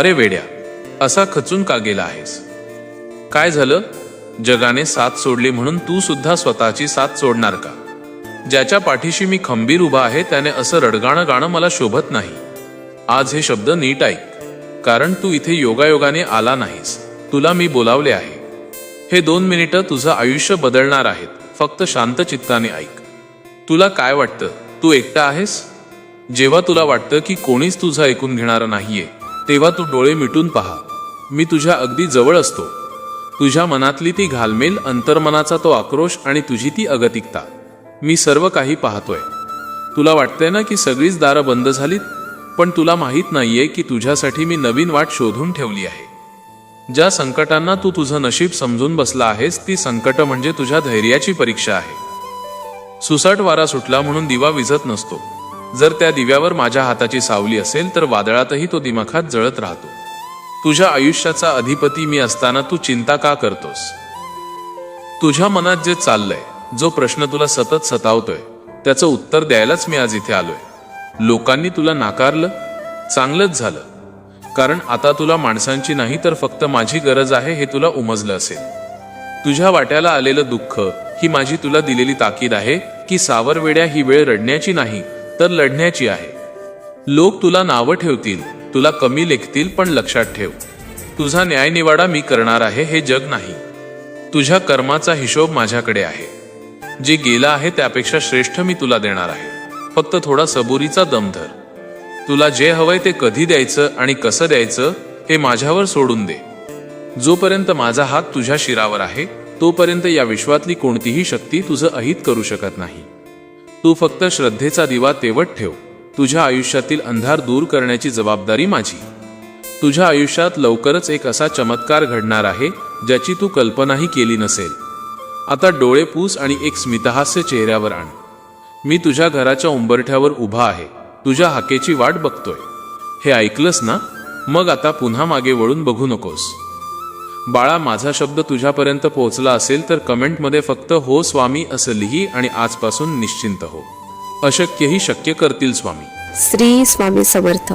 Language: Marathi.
अरे वेड्या, असा खचून का गेला आहेस? काय झालं? जगाने साथ सोडली म्हणून तू सुद्धा स्वतःची साथ सोडणार का? ज्याच्या पाठीशी मी खंबीर उभा आहे त्याने असं रडगाणं गाणं मला शोभत नाही. आज हे शब्द नीट ऐक, कारण तू इथे योगायोगाने आला नाहीस. तुला मी बोलावले आहे. हे 2 मिनिटं तुझं आयुष्य बदलणार आहेत. फक्त शांत चित्ताने ऐक. तुला काय वाटतं, तू एकटा आहेस? जेव्हा तुला वाटतं की कोणीच तुझं ऐकून घेणारं नाहीये, तेव्हा तू डोळे मिटून पहा. मी तुझ्या अगदी जवळ असतो. तुझ्या मनातली ती घालमेल, अंतर्मनाचा तो आक्रोश आणि तुझी ती अगतिकता, मी सर्व काही पाहतोय. तुला वाटतंय ना की सगळीच दारं बंद झालीत, पण तुला माहित नाहीये की तुझ्यासाठी मी नवीन वाट शोधून ठेवली आहे. ज्या संकटांना तू तुझं नशीब समजून बसला आहेस, ती संकट म्हणजे तुझ्या धैर्याची परीक्षा आहे. सुसाट वारा सुटला म्हणून दिवा विझत नसतो. जर त्या दिव्यावर माझ्या हाताची सावली असेल तर वादळातही तो दिमाखात जळत राहतो. तुझ्या आयुष्याचा अधिपती मी असताना तू चिंता का करतोस? तुझ्या मनात जे चाललंय, जो प्रश्न तुला सतत सतावतोय, त्याचं उत्तर द्यायलाच मी आज इथे आलोय. लोकांनी तुला नाकारलं, चांगलंच झालं, कारण आता तुला माणसांची नाही तर फक्त माझी गरज आहे हे तुला उमजलं असेल. तुझ्या वाट्याला आलेलं दुःख ही माझी तुला दिलेली ताकीद आहे की सावर वेड्या, ही वेळ रडण्याची नाही तर लढण्याची आहे. लोक तुला नावं ठेवतील, तुला कमी लेखतील, पण लक्षात ठेव, तुझा न्यायनिवाडा मी करणार आहे, हे जग नाही. तुझ्या कर्माचा हिशोब माझ्याकडे आहे. जे गेलं आहे त्यापेक्षा श्रेष्ठ मी तुला देणार आहे. फक्त थोडा सबुरीचा दम धर. तुला जे हवंय ते कधी द्यायचं आणि कसं द्यायचं हे माझ्यावर सोडून दे. जोपर्यंत माझा हात तुझ्या शिरावर आहे तोपर्यंत या विश्वातली कोणतीही शक्ती तुझं अहित करू शकत नाही. तू फक्त श्रद्धेचा दिवा तेवत ठेव. तुझ्या आयुष्यातील अंधार दूर करण्याची जबाबदारी माझी. तुझ्या आयुष्यात लवकरच एक असा चमत्कार घडणार आहे ज्याची तू कल्पनाही केली नसेल. आता डोळे पुस आणि एक स्मितहास्य चेहऱ्यावर आण. मी तुझ्या घराच्या उंबरठ्यावर उभा आहे, तुझ्या हाकेची वाट बघतोय. हे ऐकलंस ना? मग आता पुन्हा मागे वळून बघू नकोस. बाळा, माझा शब्द तुझ्यापर्यंत पोहोचला असेल तर कमेंटमध्ये फक्त हो स्वामी असं लिही आणि आजपासून निश्चिंत हो. अशक्यही शक्य करतील स्वामी. श्री स्वामी समर्थ.